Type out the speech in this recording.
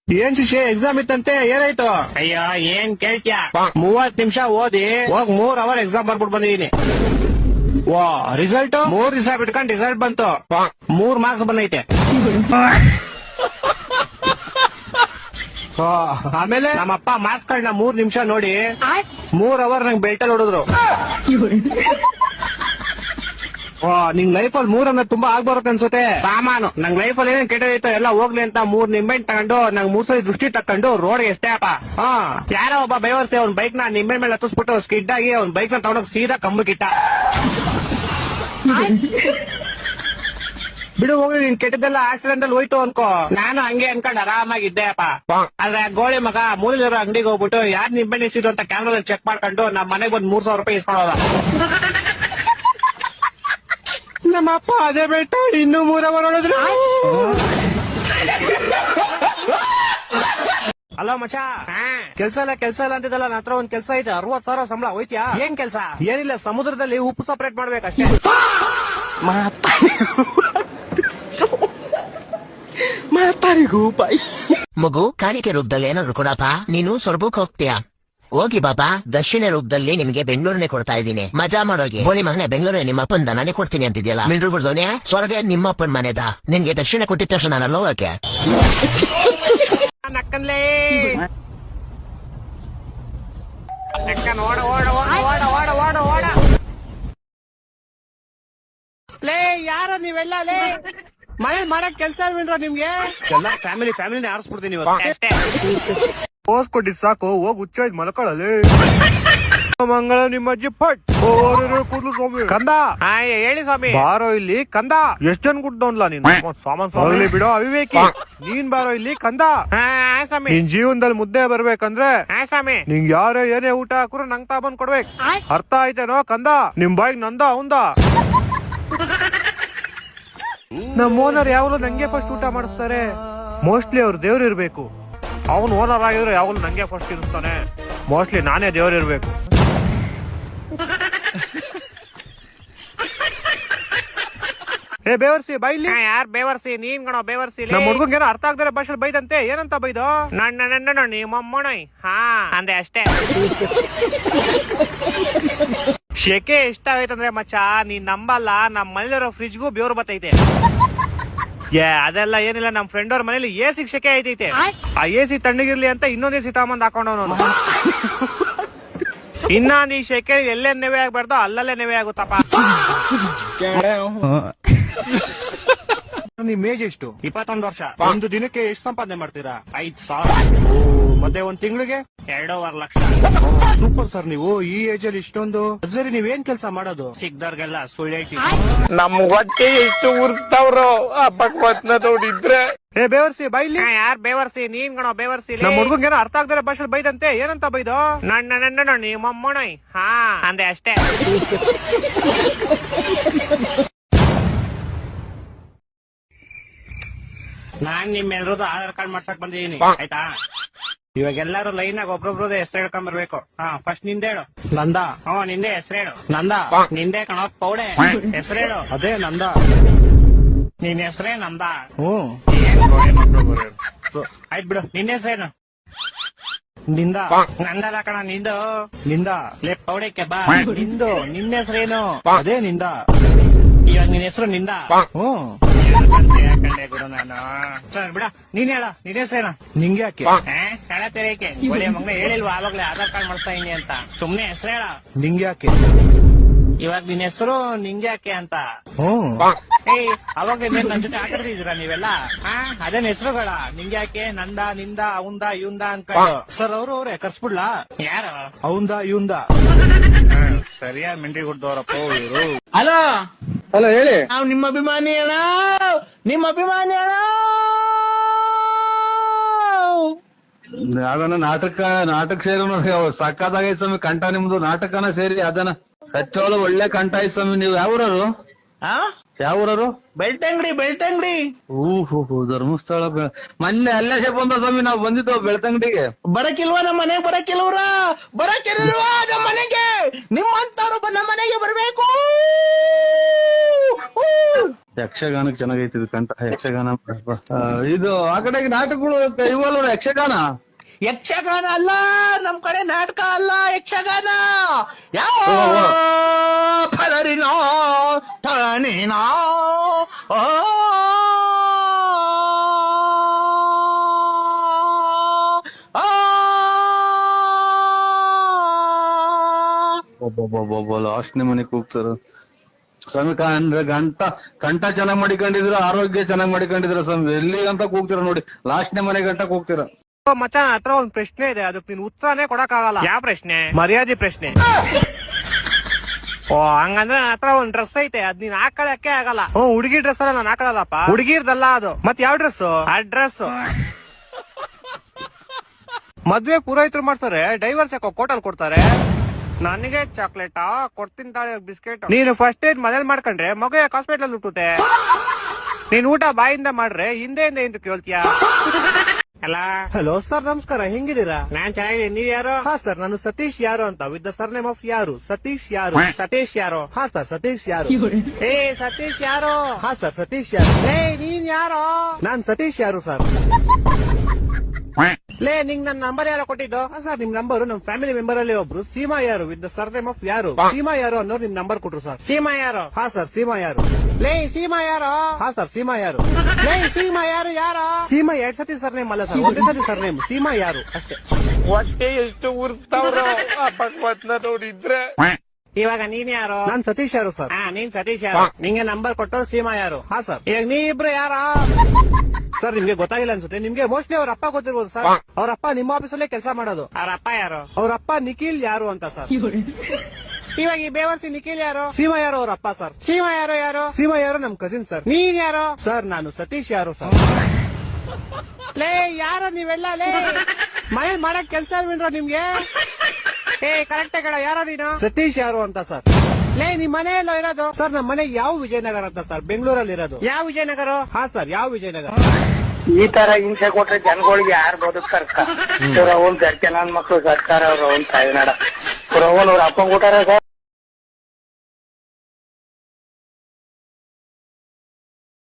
ಏನ್ ಶಿಷ್ಯ ಎಕ್ಸಾಮ್ ಇತ್ತಂತೆ ಏನಾಯ್ತು? ಅಯ್ಯೋ ಏನ್ ಕೇಳ್ತ್ಯಾ, 30 ನಿಮಿಷ ಓದಿ ಹೋಗ್ 3 ಅವರ್ ಎಕ್ಸಾಮ್ ಬರ್ಬಿಟ್ಟು ಬಂದಿದೀನಿ. ವಾ ರಿಸಲ್ಟ್ 3 ದಿವಸ ಬಿಟ್ಕೊಂಡ್ ರಿಸಲ್ಟ್ ಬಂತು, 3 ಮಾರ್ಕ್ಸ್ ಬಂದೈತೆ. ಆಮೇಲೆ ನಮ್ಮಪ್ಪ ಮಾರ್ಕ್ಸ್ ಗಳನ್ನ 3 ನಿಮಿಷ ನೋಡಿ 3 ಅವರ್ ನಂಗೆ ಬೆಲ್ಟಲ್ ಹೊಡಿದ್ರು. ನಿಂಗ್ ಲೈಫ್ ಅಲ್ಲಿ 3 ಅನ್ನೋದು ತುಂಬಾ ಆಗ್ಬರುತ್ತೆ ಅನ್ಸುತ್ತೆ. ಸಾಮಾನು ನಂಗ್ ಲೈಫ್ ಅಲ್ಲಿ ಏನೇನ್ ಕೆಟ್ಟದೈತೋ ಎಲ್ಲ ಹೋಗ್ಲಿ ಅಂತ 3 ನಿಂಬೆಹಣ್ಣು ತಗೊಂಡು ನಂಗ್ ಮೂಸಲಿ ದೃಷ್ಟಿ ತಕೊಂಡು ರೋಡ್ ಎಷ್ಟೇ ಅಪ್ಪ. ಯಾರೋ ಒಬ್ಬ ಬೇವರ್ಸಿ ಅವ್ನ್ ಬೈಕ್ ನ ನಿಂಬೆ ಮೇಲೆ ಹತ್ತಿಸ್ಬಿಟ್ಟು ಸ್ಕಿಡ್ ಆಗಿ ಅವ್ನ್ ಬೈಕ್ ನ ತಗೊಂಡೋಗಿ ಸೀದಾ ಕಂಬಕ್ಕಿಟ್ಟ. ಬಿಡು ಹೋಗಿ, ನಿನ್ ಕೆಟ್ಟದೆಲ್ಲ ಆಕ್ಸಿಡೆಂಟ್ ಅಲ್ಲಿ ಹೋಯ್ತು ಅನ್ಕೋ. ನಾನು ಹಂಗೆ ಅನ್ಕೊಂಡ್ ಆರಾಮಾಗಿದ್ದೆ ಅಪ್ಪ. ಆದ್ರೆ ಗೋಳಿ ಮಗ ಮೂಲಿರೋ ಅಂಗಡಿಗೆ ಹೋಗ್ಬಿಟ್ಟು ಯಾರ್ ನಿಂಬೆಹಣ್ಣು ಇಸಿದ್ರು ಅಂತ ಕ್ಯಾಮ್ರಾ ಚೆಕ್ ಮಾಡ್ಕೊಂಡು ನಮ್ ಮನೆಗ್ ಬಂದ್ 3,000 ರೂಪಾಯಿ ಇಸ್ಕೊಳ್ಳೋದ. ನಮ್ಮಪ್ಪ ಅದೇ ಬೆಟ್ಟ ಇನ್ನೂ 3 ಅವರ್ ನೋಡಿದ್ರು. ಹಲೋ ಮಚ, ಕೆಲ್ಸ ಇಲ್ಲ ಅಂತಿದ್ದಲ್ಲ, ನನ್ನ ಹತ್ರ ಒಂದ್ ಕೆಲ್ಸ ಇದೆ. 60,000 ಸಂಬಳ, ಹೋಯ್ತ್ಯಾ? ಏನ್ ಕೆಲ್ಸ? ಏನಿಲ್ಲ, ಸಮುದ್ರದಲ್ಲಿ ಉಪ್ಪು ಸಪರೇಟ್ ಮಾಡ್ಬೇಕಷ್ಟೇ. ಮಗು ಕಾಣಿಕೆ ರೂಪದಲ್ಲಿ ಏನಾದ್ರು ಕೊಡಪ್ಪ. ನೀನು ಸ್ವರ್ಬಕ್ ಹೋಗ್ತೀಯಾ? ಹೋಗಿ ಬಾಬಾ, ದಕ್ಷಿಣ ರೂಪದಲ್ಲಿ ನಿಮ್ಗೆ ಬೆಂಗಳೂರನ್ನೇ ಕೊಡ್ತಾ ಇದ್ದೀನಿ, ಮಜಾ ಮಾಡೋಗಿ. ಬೋಲಿ ಮಗನೆ, ಬೆಂಗಳೂರೇ ನಿಮ್ಮ ಅಪ್ಪನ ನಾನೇ ಕೊಡ್ತೀನಿ ಅಂತಿದ್ಯಲ್ಲ. ಮಿಲ್ರು ಬಿಡ್ದೋನೆ, ಸ್ವರ್ಗ ನಿಮ್ಮ ಅಪ್ಪನ ಮನೆದ. ನಿನ್ಗೆ ದಕ್ಷಿಣ ಕೊಟ್ಟಿದ ತಕ್ಷಣ ನಾನು ಹೋಗಕ್ಕೆ ನಕ್ಕನ್ಲೇ ಓಡ ಓಡ ಓಡ ಓಡ ಓಡ ಓಡ. ಲೇ ಯಾರ ನೀವೆಲ್ಲ ಲೇ ಮನೆ ಮಾಡಕ್ ಕೆಲ್ಸ ಇಲ್ವೇನ್ರ ನಿಮ್ಗೆ? ಎಲ್ಲ ಫ್ಯಾಮಿಲಿನೇ ಆರಿಸ್ಬಿಡ್ತೀನಿ ಅಷ್ಟೇ. ಪೋಸ್ ಕೊಟ್ಟಿದ್ ಸಾಕು, ಹೋಗಿ ಹುಚ್ಚಾಯ್ತು ಮಲ್ಕೊಳ್ಳಲಿ. ಮಂಗಳ ನಿಮ್ಮ ಅಜ್ಜಿ ಪಟ್ ಕೂದ್ಲು ಸ್ವಾಮಿ. ಕಂದ ಹೇಳಿ ಸ್ವಾಮಿ. ಬಾರೋ ಇಲ್ಲಿ ಕಂದ. ಎಷ್ಟ್ ಜನ ಗುಡ್ಡೋನ್ಲ ನೀನು? ಸಾಮಾನ್ ಸ್ವಾಮಿ ಬಿಡೋ ಅವಿವೇಕಿ. ನೀನ್ ಬಾರೋ ಇಲ್ಲಿ ಕಂದ. ಸ್ವಾಮಿ, ನಿನ್ ಜೀವನದಲ್ಲಿ ಮುದ್ದೆ ಬರ್ಬೇಕಂದ್ರೆ ಸ್ವಾಮಿ ನಿಂಗ್ ಯಾರೇ ಏನೇ ಊಟ ಹಾಕ್ರು ನಂಗ್ ತಾಬಂದ್ ಕೊಡ್ಬೇಕು. ಅರ್ಥ ಆಯ್ತೇನೋ ಕಂದ? ನಿಮ್ ಬಾಯಿಗ್ ನಂದ ಅವಂದ. ನಮ್ ಓನರ್ ಯಾವಾಗಲೂ ನಂಗೆ ಫಸ್ಟ್ ಊಟ ಮಾಡಿಸ್ತಾರೆ. ಮೋಸ್ಟ್ಲಿ ಅವ್ರು ದೇವ್ರು ಇರ್ಬೇಕು. ಅವನು ಓನರ್ ಆಗಿದ್ರೆ ಯಾವಾಗಲೂ ನಂಗೆ ಫಸ್ಟ್ ಇರಿಸ್ತಾನೆ. ಮೋಸ್ಟ್ಲಿ ನಾನೇ ದೇವ್ರು ಇರ್ಬೇಕು. ಏ ಬೇವರ್ಸಿ ಬೈಲಿ. ಯಾರ್ ಬೇವರ್ಸಿ? ನೀನ್ ಗಣೋ ಬೇವರ್ಸಿ. ನಮ್ಮ ಹುಡ್ಗಂಗೆ ಏನೋ ಅರ್ಥ ಆಗ್ದರೆ ಭಾಷೆ ಬೈದಂತೆ. ಏನಂತ ಬೈದು? ನನ್ನ ನಿಮ್ಮಮ್ಮನೈ ಅಂದೆ ಅಷ್ಟೇ. ಶೆಕೆ ಇಷ್ಟ ಆಯ್ತಂದ್ರೆ ಮಚ್ಚ ನೀನ್ ನಂಬಲ್ಲ, ನಮ್ ಮನೇಲಿರೋ ಫ್ರಿಜ್ಗೂ ಬೆವ್ರು ಬತ್ತೈತೆ. ಅದೆಲ್ಲ ಏನಿಲ್ಲ, ನಮ್ ಫ್ರೆಂಡ್ ಅವ್ರ ಮನೇಲಿ AC ಶೆಕೆ ಐತೈತೆ. ಆ AC ತಣ್ಣಗಿರ್ಲಿ ಅಂತ ಇನ್ನೊಂದ್ AC ತಗೊಂಬಂದ್ ಹಾಕೊಂಡವನು. ಇನ್ನ ನೀ ಶೆಕೆ ಎಲ್ಲೇ ನೆವೆ ಆಗ್ಬಾರ್ದು, ಅಲ್ಲಲ್ಲೇ ನೆವೆ ಆಗುತ್ತಪ್ಪ. ನಿಮ್ ಏಜ್ ಎಷ್ಟು? 21 ವರ್ಷ. ಒಂದು ದಿನಕ್ಕೆ ಎಷ್ಟು ಸಂಪಾದನೆ ಮಾಡ್ತೀರಾ? 5,000. ಮತ್ತೆ ಒಂದ್ ತಿಂಗಳಿಗೆ 2.5 ಲಕ್ಷ. Super sir. ನೀವು ಈ ಏಜ್ ಅಲ್ಲಿ ಇಷ್ಟೊಂದು. ಸರಿ, ನೀವೇನ್ ಕೆಲಸ ಮಾಡೋದು? ಸಿಕ್ದವ್ರಿಗೆಲ್ಲ ಸುಳ್ಳು ಹೇಳ್ತೀವಿ. ನಮ್ ಹೊಟ್ಟೆ ಎಷ್ಟು ಉರ್ಸ್ತಾವ್ರೋ ಆ ಭಗವತ್ನ ನೋಡಿದ್ರೆ. ಏ ಬೇವರ್ಸಿ ಬೈಲಿ. ಯಾರ್ ಬೇವರ್ಸಿ? ನೀನ್ ಗಣೋ ಬೇವರ್ಸಿ. ನಮ್ಮ ಹುಡ್ಗಂಗೆ ಏನೋ ಅರ್ಥ ಆಗ್ದರೆ ಭಾಷೆ ಬೈದಂತೆ. ಏನಂತ ಬೈದು? ನನ್ನ ನಿಮ್ಮಮ್ಮನೈ ಅಂದೆ ಅಷ್ಟೇ. ನಾನ್ ನಿಮ್ಮೆಲ್ರದ್ದು ಆಧಾರ್ ಕಾರ್ಡ್ ಮಾಡ್ಸಕ್ ಬಂದಿದೀನಿ, ಆಯ್ತಾ? ಇವಾಗ ಎಲ್ಲಾರು ಲೈನ್ ಆಗಿ ಒಬ್ರೊಬ್ರದ್ದು ಹೆಸರು ಹೇಳ್ಕೊಂಡ್ ಬರ್ಬೇಕು. ಫಸ್ಟ್ ನಿಂದೆ ಹೇಳು. ನಂದ. ನಿಂದೆ ಹೆಸರು ಹೇಳು. ನಂದ. ನಿಂದೆ ಕಣೋ ಪೌಡೆ. ಹೆಸರು ಹೇಳು. ಅದೇ ನಂದ. ನಿನ್ ಹೆಸರೇ ನಂದ. ಆಯ್ತು ಬಿಡು, ನಿನ್ನ ಹೆಸರೇನು? ನಿಂದ. ನಂದಲ್ಲ ಕಣ, ನಿಂದು. ನಿಂದ. ಲೇ ಪೌಡೆಕ್ಕೆ ಬಾ. ನಿಂದು. ನಿನ್ನ ಹೆಸರೇನು? ಅದೇ ನಿಂದ. ಇವಾಗ ನಿನ್ ಹೆಸರು ನಿಂದ. ಯಾಕಂಡೆ ಗುರು ನಾನು. ಸರ್ ಬಿಡ, ನೀನ್ ಹೇಳ, ನಿನ್ ಹೆಸರೇನು? ನಿಂಗೆ ಯಾಕೆ? ಕಳ ತೆರೆಯಕ್ಕೆ ಒಳ್ಳೆ ಮಗನ ಹೇಳಿಲ್ವಾ ಆವಾಗ್ಲೇ ಆಧಾರ್ ಕಾರ್ಡ್ ಮಾಡ್ತಾ ಇದೀನಿ ಅಂತ? ಸುಮ್ನೆ ಹೆಸರು ಹೇಳ. ನಿಂಗೆ ಯಾಕೆ? ಇವಾಗ ನಿನ್ ಹೆಸರು ನಿಂಗೆ ಯಾಕೆ ಅಂತ? ಅವಾಗ ನನ್ ಜೊತೆ ಆಟಾಡ್ತಿದ್ದೀರಾ ನೀವೆಲ್ಲ? ಅದೇನ್ ಹೆಸರುಗಳ? ನಿಂಗೆ ಯಾಕೆ, ನಂದ, ನಿಂದ, ಅವಂದ, ಇವಂದ ಅನ್ಕೊಂಡು. ಸರ್ ಅವ್ರೇ ಕರ್ಸ್ಬಿಡ್ಲಾ? ಯಾರು? ಅವಂದ ಇವಂದ. ಸರಿಯಾಗಿ ಮೆಂಟ್ರಿ ಕೊಡ್ದವ್ರಪ್ಪ ಇವರು. ಹಲೋ ಹಲೋ ಹೇಳಿ. ನಾವು ನಿಮ್ಮ ಅಭಿಮಾನಿ ಅಣ್ಣ, ನಿಮ್ಮ ಅಭಿಮಾನಿ ಅಣ್ಣ. ಅದನ್ನ ನಾಟಕ ಸೇರಿ ನೋಡಿ, ಸಕ್ಕತ್ತಾಗೈತೆ ಸ್ವಾಮಿ ಕಂಠ ನಿಮ್ದು. ನಾಟಕನ ಸೇರಿ ಅದನ್ನ ಹೆಚ್ಚೋಳು ಒಳ್ಳೆ ಕಂಠ ಐತ್ ಸ್ವಾಮಿ. ನೀವು ಯಾವ್ರವ್ರು? ಯಾವ ಊರರು? ಬೆಳ್ತಂಗಡಿ ಹೂ ಧರ್ಮಸ್ಥಳ ಮೊನ್ನೆ ಅಲ್ಲೇ ಬಂದ ಸ್ವಾಮಿ ನಾವ್ ಬಂದಿದ್ದು ಬೆಳ್ತಂಗಡಿಗೆ. ಬರಕಿಲ್ವಾ ನಮ್ಮ ಮನೆಗೆ ಬರಕಿಲ್ವಾ ನಮ್ಮ ಮನೆಗೆ? ನಿಮ್ಮಂತವ್ರು ನಮ್ಮ ಮನೆಗೆ ಬರ್ಬೇಕು. ಯಕ್ಷಗಾನಕ್ಕೆ ಚೆನ್ನಾಗೈತಿ ಇದು ಕಂಠ. ಯಕ್ಷಗಾನ ಇದು ಆ ಕಡೆಗೆ ನಾಟಕಗಳು ಇವಲ್ವ ಯಕ್ಷಗಾನ ಅಲ್ಲ, ನಮ್ ಕಡೆ ನಾಟಕ ಅಲ್ಲ, ಯಕ್ಷಗಾನ. ಯಾವ ಫಲರಿನೋ ತಣಿನೋ ಲಾಸ್ಟ್ನೇ ಮನೆಗೆ ಕೂಗ್ತಾರ ಸ್ವಾಮಿ. ಅಂದ್ರೆ ಕಂಠ ಚೆನ್ನಾಗ್ ಮಾಡಿಕೊಂಡಿದ್ರ, ಆರೋಗ್ಯ ಚೆನ್ನಾಗ್ ಮಾಡಿಕೊಂಡಿದ್ರ ಸ್ವಾಮಿ. ಎಲ್ಲಿ ಅಂತ ಕೂಗ್ತೀರ ನೋಡಿ, ಲಾಸ್ಟ್ನೇ ಮನೆ ಗಂಟ ಕೂಗ್ತೀರ. ಮಚ್ಚ ಹತ್ರ ಒಂದ್ ಪ್ರಶ್ನೆ ಇದೆ, ಅದಕ್ಕೆ ನೀನ್ ಉತ್ತರನೇ ಕೊಡಕ್ಕಾಗಲ್ಲ. ಯಾವ ಪ್ರಶ್ನೆ? ಮರ್ಯಾದೆ ಪ್ರಶ್ನೆ. ಓ ಹಂಗಂದ್ರೆ ನನ್ನ ಹತ್ರ ಒಂದ್ ಡ್ರೆಸ್ ಐತೆ, ಅದ್ ನೀನ್ ಹಾಕೊಳಕ್ಕೆ ಆಗಲ್ಲ. ಹುಡುಗಿ ಡ್ರೆಸ್ ಅಲ್ಲ ನಾನು ಹಾಕೊಳ್ಳಲ್ಲಪ್ಪ, ಹುಡುಗಿರ್ದಲ್ಲ ಅದು. ಮತ್ ಯಾವ ಡ್ರೆಸ್? ಆ ಡ್ರೆಸ್ ಮದ್ವೆ ಪೂರೈತರು ಮಾಡ್ತಾರೆ, ಡೈವರ್ಸ್ ಯಾಕೋ ಕೋಟಲ್ ಕೊಡ್ತಾರೆ. ನನಗೆ ಚಾಕ್ಲೇಟ್ ಕೊಡ್ತೀನಿ ತಾಳೆ ಬಿಸ್ಕೆಟ್. ನೀನು ಫಸ್ಟ್ ಏಡ್ ಮನೇಲಿ ಮಾಡ್ಕೊಂಡ್ರೆ ಮಗು ಯಾಕೆ ಹಾಸ್ಪಿಟಲ್ ಹುಟ್ಟುತ್ತೆ? ನೀನ್ ಊಟ ಬಾಯಿಂದ ಮಾಡ್ರೆ ಹಿಂದೆ ಎಂದು ಕೇಳ್ತೀಯಾ? ಹಲೋ ಸರ್, ನಮಸ್ಕಾರ. ಹೆಂಗಿದ್ದೀರಾ? ನಾನ್ ಚೆನ್ನಾಗಿದ್ದೀನಿ. ನೀವ್ ಯಾರು? ಹಾ ಸರ್, ನಾನು ಸತೀಶ್ ಯಾರು ಅಂತ, ವಿತ್ ದ ಸರ್ನೇಮ್ ಆಫ್ ಯಾರು. ಸತೀಶ್ ಯಾರು? ಸತೀಶ್ ಯಾರು? ಹಾ ಸರ್, ಸತೀಶ್ ಯಾರು. ಏ ಸತೀಶ್ ಯಾರು? ಹಾ ಸರ್, ಸತೀಶ್ ಯಾರು. ಏ ನೀನ್ ಯಾರು? ನಾನ್ ಸತೀಶ್ ಯಾರು ಸರ್. ಲೇ ನಿಂಗ್ ನನ್ನ ನಂಬರ್ ಯಾರೋ ಕೊಟ್ಟಿದ್ದು? ಸರ್ ನಿಮ್ ನಂಬರ್ ನಮ್ ಫ್ಯಾಮಿಲಿ ಮೆಂಬರ್ ಅಲ್ಲಿ ಒಬ್ರು ಸೀಮಾ ಯಾರು ವಿತ್ ದ ಸರ್ನೇಮ್ ಆಫ್ ಯಾರು. ಸೀಮಾ ಯಾರು ಅನ್ನೋರು ನಿಮ್ ನಂಬರ್ ಕೊಟ್ರು ಸರ್. ಸೀಮಾ ಯಾರು? ಹಾ ಸರ್, ಸೀಮಾ ಯಾರು. ಲೇ ಸೀಮಾ ಯಾರು? ಹಾ ಸರ್, ಸೀಮಾ ಯಾರು. ಲೇ ಸೀಮಾ ಯಾರು? ಯಾರು? ಸೀಮಾ 2 ಸತಿ ಸರ್ನೇಮ್ ಅಲ್ಲ ಸರ್, ಒಂದೇ ಸತಿ ಸರ್ನೇಮ್. ಸೀಮಾ ಯಾರು ಅಷ್ಟೇ. ಹೊಟ್ಟೆ ಎಷ್ಟು ಉರ್ಸ್ತಾವ್ರೋ ಆ ಭಗವತ್ನ ನೋಡಿದ್ರೆ. ಇವಾಗ ನೀನ್ ಯಾರು? ನಾನ್ ಸತೀಶ್ ಯಾರು ಸರ್. ನೀನ್ ಸತೀಶ್ ಯಾರು? ನಿಂಗೆ ನಂಬರ್ ಕೊಟ್ಟು ಸೀಮಾ ಯಾರು. ಹಾ ಸರ್. ಈಗ ನೀ ಇಬ್ರು ಯಾರ ಸರ್? ನಿಮ್ಗೆ ಗೊತ್ತಾಗಿಲ್ಲ ಅನ್ಸುತ್ತೆ. ನಿಮ್ಗೆ ಮೋಸ್ಟ್ಲಿ ಅವ್ರ ಅಪ್ಪ ಗೊತ್ತಿರ್ಬೋದು ಸರ್. ಅವ್ರ ಅಪ್ಪ ನಿಮ್ಮ ಆಫೀಸಲ್ಲೇ ಕೆಲಸ ಮಾಡೋದು. ಅವ್ರ ಅಪ್ಪ ಯಾರು? ಅವ್ರ ಅಪ್ಪ ನಿಖಿಲ್ ಯಾರು ಅಂತ ಸರ್. ಇವಾಗ ಈ ಬೇವರ್ಸಿ ನಿಖಿಲ್ ಯಾರು? ಸೀಮಾ ಯಾರು ಅವ್ರ ಅಪ್ಪ ಸರ್. ಸೀಮಾ ಯಾರು? ಯಾರು? ಸೀಮಾ ಯಾರು ನಮ್ ಕಸಿನ್ ಸರ್. ನೀನ್ ಯಾರು? ಸರ್ ನಾನು ಸತೀಶ್ ಯಾರು ಸರ್. ಲೇ ಯಾರು ನೀವೆಲ್ಲ? ಲೇ ಮನೇಲಿ ಮಾಡಕ್ ಕೆಲ್ಸ ಇಲ್ವೇನ್ರ ನಿಮ್ಗೆ? ಏ ಕರೆಕ್ಟ್ ಕಡ, ಯಾರೋ ನೀನು? ಸತೀಶ್ ಯಾರು ಅಂತ ಸರ್. ಲೇ ನಿಮ್ ಮನೆ ಎಲ್ಲ ಇರೋದು? ಸರ್ ನಮ್ ಮನೆ ಯಾವ ವಿಜಯನಗರ ಅಂತ ಸರ್, ಬೆಂಗಳೂರಲ್ಲಿ ಇರೋದು. ಯಾವ ವಿಜಯನಗರ? ಹಾ ಸರ್, ಯಾವ ವಿಜಯನಗರ. ಈ ತರ ಹಿಂಸೆ ಕೊಟ್ರೆ ಜನಗಳಿಗೆ ಯಾರು ಬದುಕ್ತಾರ? ಅವ್ನ್ ಗರ್ಕೆ ನನ್ ಮಕ್ಳು ಸರ್ಕಾರ ಅವ್ರ ಅವ್ನ್ ತಾಯಿನಾಡ ಅವ್ರ ಅಪ್ಪನ್ ಕೊಟ್ಟಾರ ಸರ್.